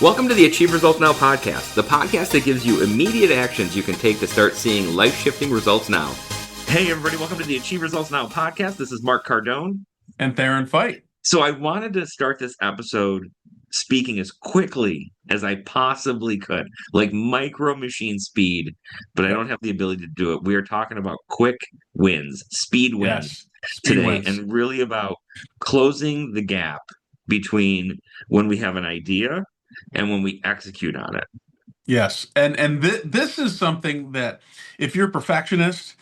Welcome to the Achieve Results Now podcast, the podcast that gives you immediate actions you can take to start seeing life-shifting results now. Hey, everybody, welcome to the Achieve Results Now podcast. This is Mark Cardone and Theron Feidt. So I wanted to start this episode speaking as quickly as I possibly could, like micro machine speed, but I don't have the ability to do it. We are talking about quick wins, speed wins today, and really about closing the gap between when we have an idea and when we execute on it. Yes. And this is something that if you're a perfectionist,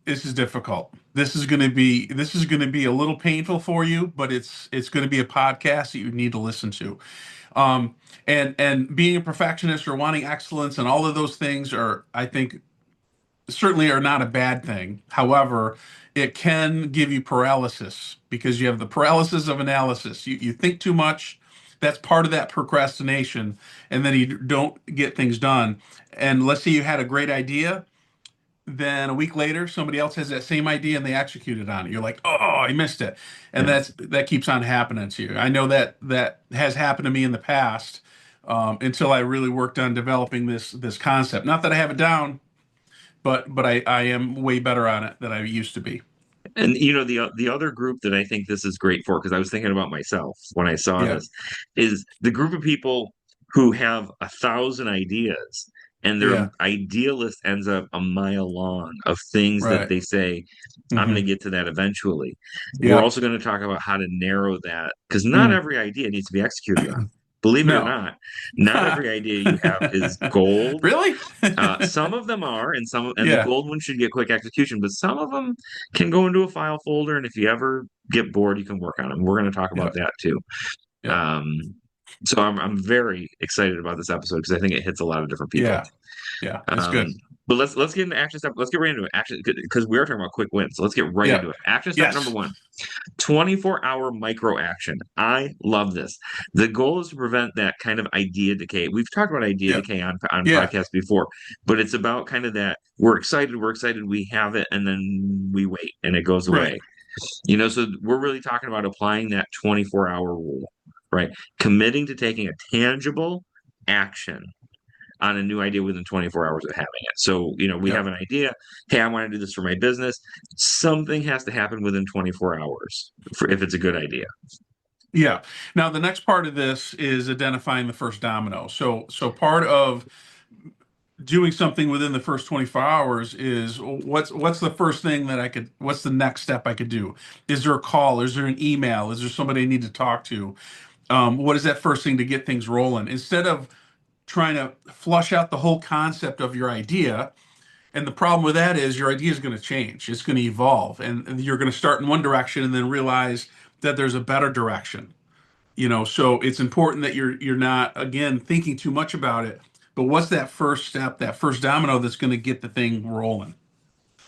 this is difficult. This is going to be a little painful for you, but it's going to be a podcast that you need to listen to. And being a perfectionist or wanting excellence and all of those things are, I think, certainly are not a bad thing. However, it can give you paralysis because you have the paralysis of analysis. You think too much. That's part of that procrastination, and then you don't get things done. And let's say you had a great idea, then a week later, somebody else has that same idea and they executed on it. You're like, oh, I missed it, and that keeps on happening to you. I know that has happened to me in the past until I really worked on developing this concept. Not that I have it down, but I am way better on it than I used to be. And the other group that I think this is great for, because I was thinking about myself when I saw this, is the group of people who have 1,000 ideas and their idea list ends up a mile long of things that they say, I'm going to get to that eventually. We're also going to talk about how to narrow that, because not every idea needs to be executed on. Believe it or not every idea you have is gold. Really? Some of them are, and the gold ones should get quick execution, but some of them can go into a file folder, and if you ever get bored, you can work on them. We're going to talk about that too. So I'm very excited about this episode because I think it hits a lot of different people. Yeah, that's good. But let's get into action step. Let's get right into it. Action, because we are talking about quick wins. So let's get right into it. Action step number 1. 24-hour micro action. I love this. The goal is to prevent that kind of idea decay. We've talked about idea decay on podcasts before, but it's about kind of that we're excited, we have it, and then we wait and it goes away. So we're really talking about applying that 24-hour rule, right? Committing to taking a tangible action on a new idea within 24 hours of having it. So, we have an idea. Hey, I want to do this for my business. Something has to happen within 24 hours if it's a good idea. Yeah. Now, the next part of this is identifying the first domino. So part of doing something within the first 24 hours is what's the first thing that what's the next step I could do? Is there a call? Is there an email? Is there somebody I need to talk to? What is that first thing to get things rolling? Instead of trying to flush out the whole concept of your idea. And the problem with that is your idea is going to change. It's going to evolve, and you're going to start in one direction and then realize that there's a better direction. So it's important that you're not, again, thinking too much about it. But what's that first step, that first domino that's going to get the thing rolling?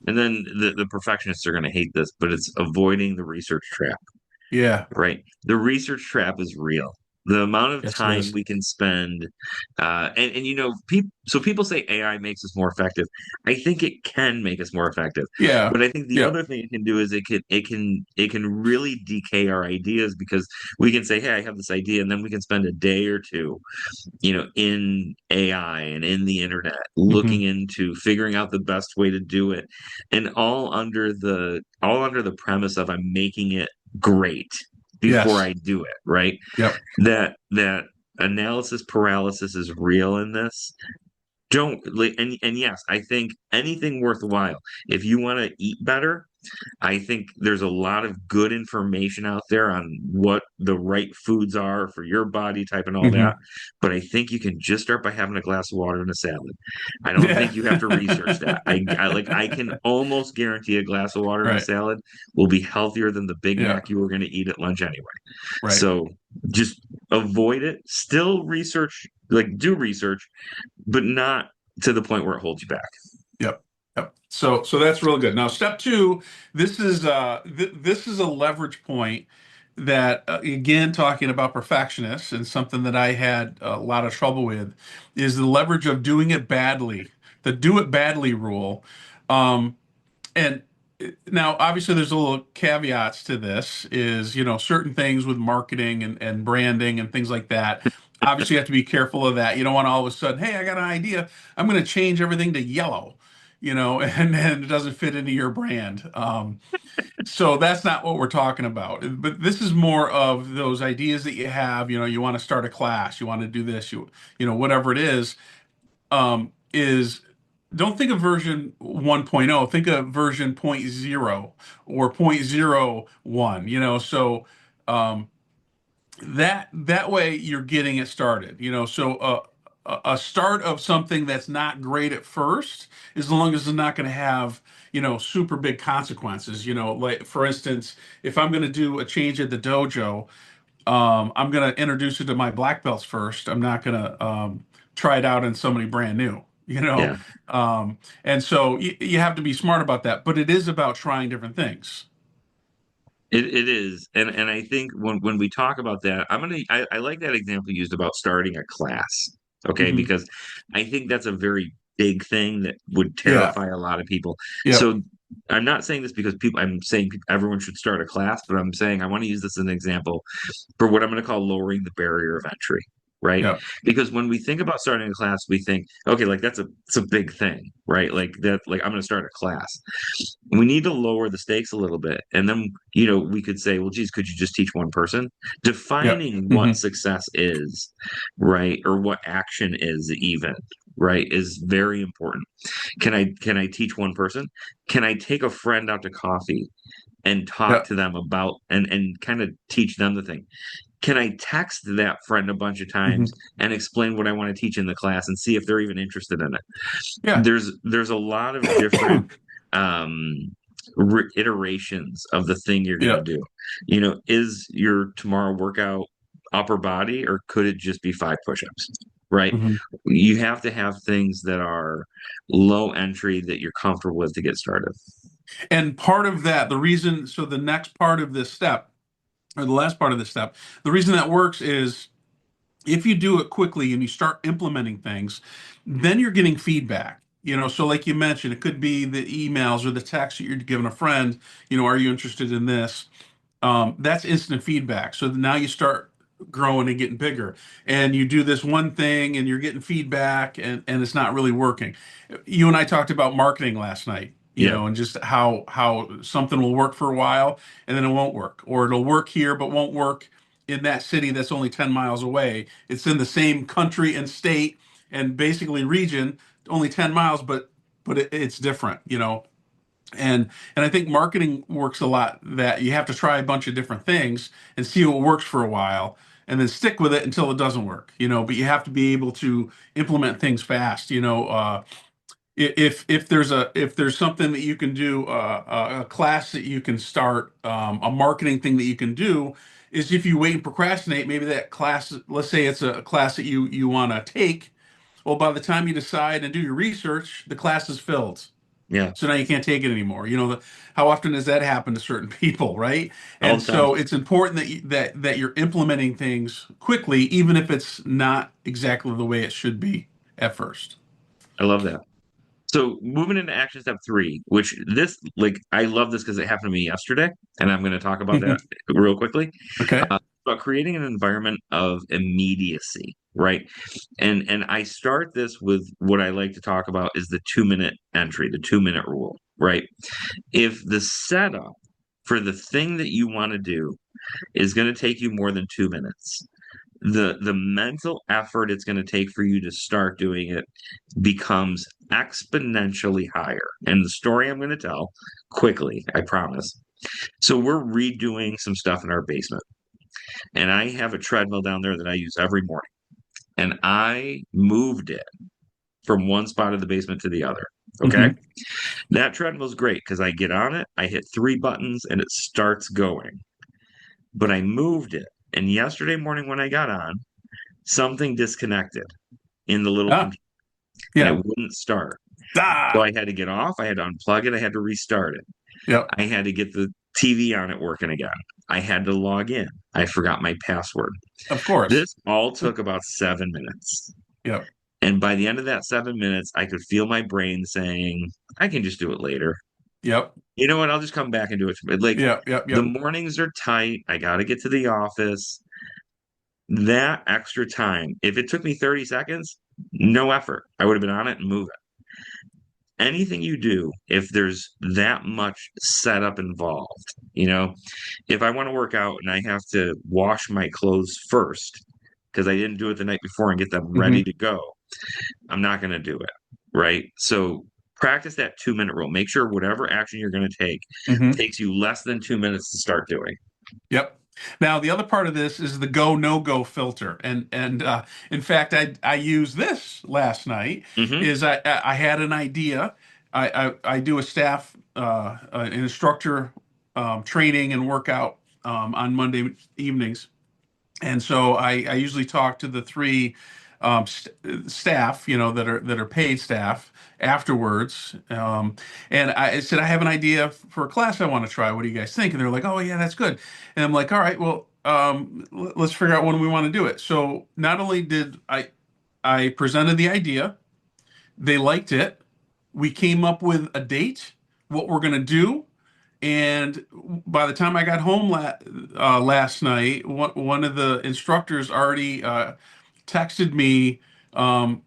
And then the perfectionists are going to hate this, but it's avoiding the research trap. Yeah. Right. The research trap is real. The amount of time we can spend, so people say AI makes us more effective. I think it can make us more effective. Yeah. But I think the other thing it can do is it can really decay our ideas, because we can say, hey, I have this idea, and then we can spend a day or two, in AI and in the internet, looking into figuring out the best way to do it, and all under the premise of I'm making it great before I do it, right? Yep. That analysis paralysis is real in this. And yes, I think anything worthwhile, if you want to eat better, I think there's a lot of good information out there on what the right foods are for your body type and all that. But I think you can just start by having a glass of water and a salad. I don't think you have to research that. I can almost guarantee a glass of water and a salad will be healthier than the Big Mac you were going to eat at lunch anyway. So just avoid it. Still research, do research, but not to the point where it holds you back. Yep. So that's real good. Now, step 2, this is a leverage point that, again, talking about perfectionists, and something that I had a lot of trouble with, is the leverage of doing it badly, the do it badly rule. And now, obviously, there's a little caveats to this, is, certain things with marketing and branding and things like that, Obviously, you have to be careful of that. You don't want to all of a sudden, hey, I got an idea. I'm going to change everything to yellow, and then it doesn't fit into your brand. So that's not what we're talking about. But this is more of those ideas that you have. You want to start a class, you want to do this, whatever it is don't think of version 1.0, think of version zero point 0 or zero point 0.01, so um, that way you're getting it started, so a start of something that's not great at first, as long as it's not going to have super big consequences, like for instance, if I'm going to do a change at the dojo, I'm going to introduce it to my black belts first. I'm not going to try it out on somebody brand new, Yeah. and so you have to be smart about that, but it is about trying different things. It is, and I think when we talk about that, I like that example you used about starting a class, okay? Hmm. Because I think that's a very big thing that would Yeah. terrify a lot of people. Yep. So I'm not saying this because I'm saying everyone should start a class, but I'm saying I want to use this as an example for what I'm going to call lowering the barrier of entry, right? Yep. Because when we think about starting a class, we think, okay, like it's a big thing, right? Like that, like I'm going to start a class. We need to lower the stakes a little bit. And then, we could say, well, geez, could you just teach one person? Yep. Defining Hmm. what success is, right? Or what action is even, right? Is very important. Can I teach one person? Can I take a friend out to coffee and talk Yep. to them about and kind of teach them the thing? Can I text that friend a bunch of Hmm. times and explain what I want to teach in the class and see if they're even interested in it? Yeah. There's a lot of different um iterations of the thing you're going to Yep. do. Is your tomorrow workout upper body, or could it just be 5 push-ups, right? Hmm. You have to have things that are low entry that you're comfortable with to get started. And part of that, so the next part of this step, or the last part of this step, the reason that works is if you do it quickly and you start implementing things, then you're getting feedback. So like you mentioned, it could be the emails or the text that you're giving a friend, are you interested in this? That's instant feedback. So now you start growing and getting bigger, and you do this one thing and you're getting feedback, and it's not really working. You and I talked about marketing last night, Yeah. and just how something will work for a while and then it won't work, or it'll work here but won't work in that city that's only 10 miles away. It's in the same country and state and basically region, only 10 miles, but it's different, and I think marketing works a lot, that you have to try a bunch of different things and see what works for a while and then stick with it until it doesn't work, but you have to be able to implement things fast, if there's something that you can do, a class that you can start, a marketing thing that you can do, is if you wait and procrastinate, maybe that class, let's say it's a class that you want to take, well, by the time you decide and do your research, the class is filled, Yeah. so now you can't take it anymore. How often does that happen to certain people, right? All And the time. so it's important that you're implementing things quickly, even if it's not exactly the way it should be at first. I love that. So moving into action step 3, which this, like, I love this because it happened to me yesterday, and I'm going to talk about that real quickly. Okay. About creating an environment of immediacy, right? And I start this with what I like to talk about is the 2-minute entry, the 2-minute rule, right? If the setup for the thing that you want to do is going to take you more than 2 minutes, the mental effort it's going to take for you to start doing it becomes exponentially higher. And the story I'm going to tell quickly, I promise. So we're redoing some stuff in our basement, and I have a treadmill down there that I use every morning. And I moved it from one spot of the basement to the other. Okay. Hmm. That treadmill's great because I get on it, I hit 3 buttons, and it starts going. But I moved it. And yesterday morning when I got on, something disconnected in the little Ah, computer, and yeah. it wouldn't start. So Ah, I had to get off, I had to unplug it, I had to restart it. yep. I had to get the TV on it working again. I had to log in. I forgot my password. Of course. This all took about 7 minutes. Yep. And by the end of that 7 minutes, I could feel my brain saying, I can just do it later. Yep. You know what? I'll just come back and do it. Like, Yep. Yep. the Yep. mornings are tight. I got to get to the office. that extra time, if it took me 30 seconds, no effort. I would have been on it and moving. Anything you do, if there's that much setup involved, if I want to work out and I have to wash my clothes first because I didn't do it the night before and get them ready Hmm. to go, I'm not going to do it. Right. So practice that 2 minute rule. Make sure whatever action you're going to take Hmm. takes you less than 2 minutes to start doing. Yep. Now the other part of this is the go no go filter, and in fact, I used this last night. Hmm. Is I had an idea. I do a staff an instructor training and workout on Monday evenings. And so I usually talk to the three staff, that are paid staff afterwards. And I said, I have an idea for a class I want to try. What do you guys think? And they're like, oh yeah, that's good. And I'm like, all right, well, let's figure out when we want to do it. So not only did I presented the idea, they liked it. We came up with a date, what we're going to do, and by the time I got home last night, one of the instructors already texted me um,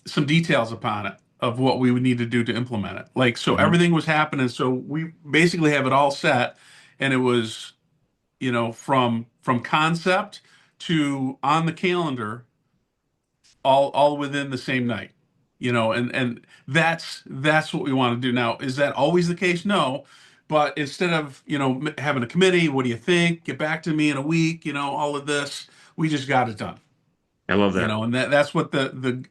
some details upon it of what we would need to do to implement it. Like, so Hmm. everything was happening. So we basically have it all set, and it was, from concept to on the calendar, all within the same night. And that's what we want to do. Now, is that always the case? No. But instead of, having a committee, what do you think? Get back to me in a week, all of this, we just got it done. I love that. And that's what the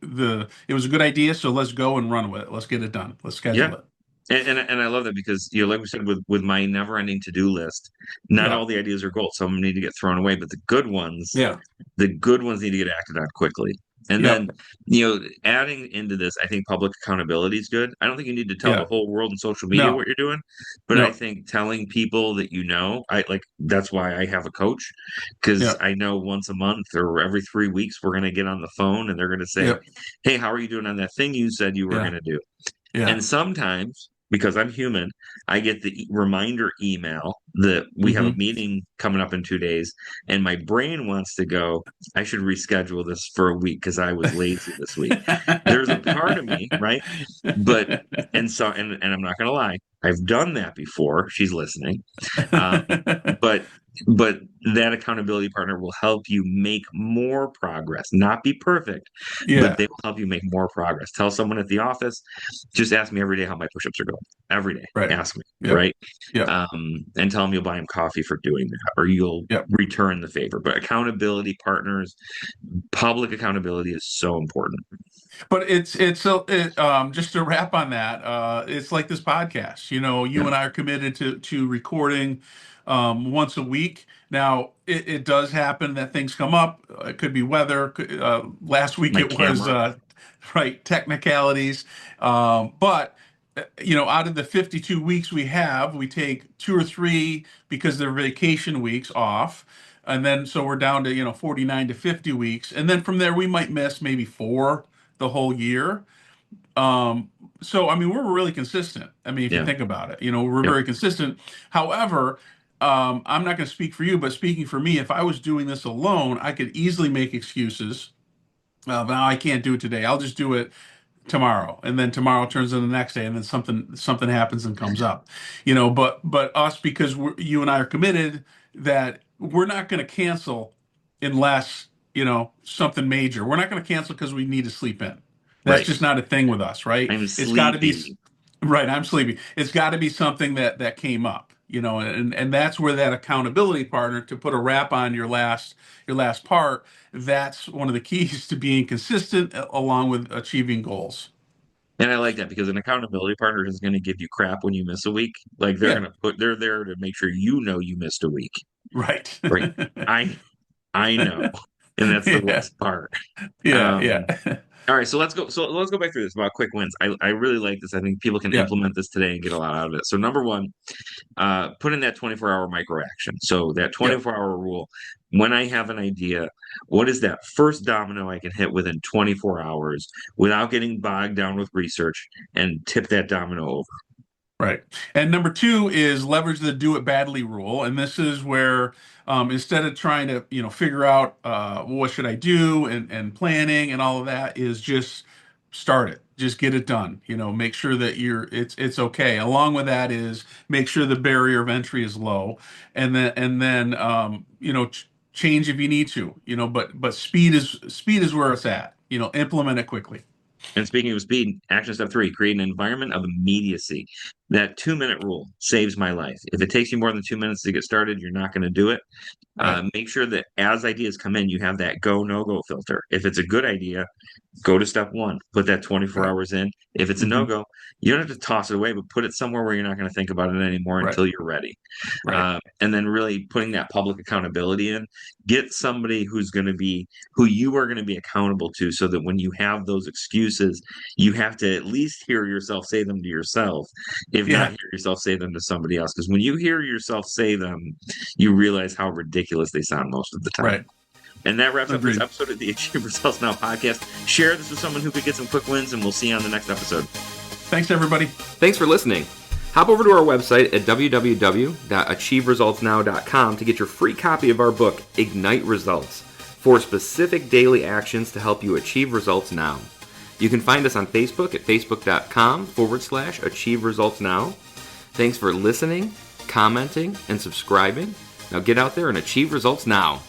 it was a good idea, so let's go and run with it. Let's get it done. Let's Yeah. schedule it. And I love that because like we said with my never ending to do list, not Yeah. all the ideas are gold. Some need to get thrown away, but Yeah. the good ones need to get acted on quickly. And Yep. then, adding into this, I think public accountability is good. I don't think you need to tell the Yeah. whole world in social media No. what you're doing, but I No. think telling people that I like that's why I have a coach because Yeah. I know once a month or every 3 weeks we're going to get on the phone and they're going to say, Yep. "Hey, how are you doing on that thing you said you were going Yeah. to do?" Yeah. And sometimes, because I'm human, I get the reminder email that we have a Hmm. meeting coming up in 2 days, and my brain wants to go, I should reschedule this for a week because I was lazy this week. There's a part of me, right? But and I'm not gonna lie, I've done that before. She's listening. But but that accountability partner will help you make more progress, not be perfect, but Yeah. they will help you make more progress. Tell someone at the office, just ask me every day how my push-ups are going. Every day, Right. ask me, Yep. right? Yep. And tell them you'll buy them coffee for doing that, or you'll Yep. return the favor. But accountability partners, public accountability is so important. But just to wrap on that, it's like this podcast. You Yeah, and I are committed to recording once a week. Now, it does happen that things come up. It could be weather. Last week my it was camera, right, technicalities. But out of the 52 weeks we have, we take two or three because they're vacation weeks off. And then so we're down to 49 to 50 weeks, and then from there we might miss maybe four the whole year. Um, so I mean, we're really consistent. I mean, if you yeah, think about it, we're yep, very consistent. However, I'm not going to speak for you, but speaking for me, if I was doing this alone, I could easily make excuses. Now I can't do it today. I'll just do it tomorrow, and then tomorrow turns into the next day, and then something happens and comes up. But us, because you and I are committed that we're not going to cancel unless something major. We're not going to cancel because we need to sleep in. That's right. just not a thing with us, right? I'm It's got to be sleepy. right. I'm sleepy. It's got to be something that came up, and that's where that accountability partner, to put a wrap on your last part. That's one of the keys to being consistent along with achieving goals. And I like that because an accountability partner is going to give you crap when you miss a week. Like Yeah, they're there to make sure you missed a week. right. Right. I I know. And that's the Yeah, worst part. yeah, Um, yeah, all right, so let's go. So let's go back through this about quick wins. I really like this. I think people can yeah, implement this today and get a lot out of it. So number one, put in that 24-hour micro action. So that yeah. 24-hour rule. When I have an idea, what is that first domino I can hit within 24 hours without getting bogged down with research and tip that domino over? Right. And number two is leverage the do it badly rule. And this is where instead of trying to, figure out what should I do and planning and all of that is just start it. Just get it done. Make sure that it's okay. Along with that is make sure the barrier of entry is low, and then change if you need to. But speed is where it's at. Implement it quickly. And speaking of speed, action step 3, create an environment of immediacy. That 2-minute rule saves my life. If it takes you more than 2 minutes to get started, you're not going to do it. Right. Make sure that as ideas come in, you have that go, no go filter. If it's a good idea, go to step 1, put that 24 Right. hours in. If it's a Hmm. no go, you don't have to toss it away, but put it somewhere where you're not going to think about it anymore Right. until you're ready. Right. And then really putting that public accountability in, get somebody who you are going to be accountable to, so that when you have those excuses, you have to at least hear yourself say them to yourself, if not Yeah. hear yourself say them to somebody else. Because when you hear yourself say them, you realize how ridiculous they sound most of the time. Right. And that wraps up this Agreed. episode of the Achieve Results Now podcast. Share this with someone who could get some quick wins, and we'll see you on the next episode. Thanks, everybody. Thanks for listening. Hop over to our website at www.achieveresultsnow.com to get your free copy of our book, Ignite Results, 4 specific daily actions to help you achieve results now. You can find us on Facebook at facebook.com/Achieve Results Now. Thanks for listening, commenting, and subscribing. Now get out there and achieve results now.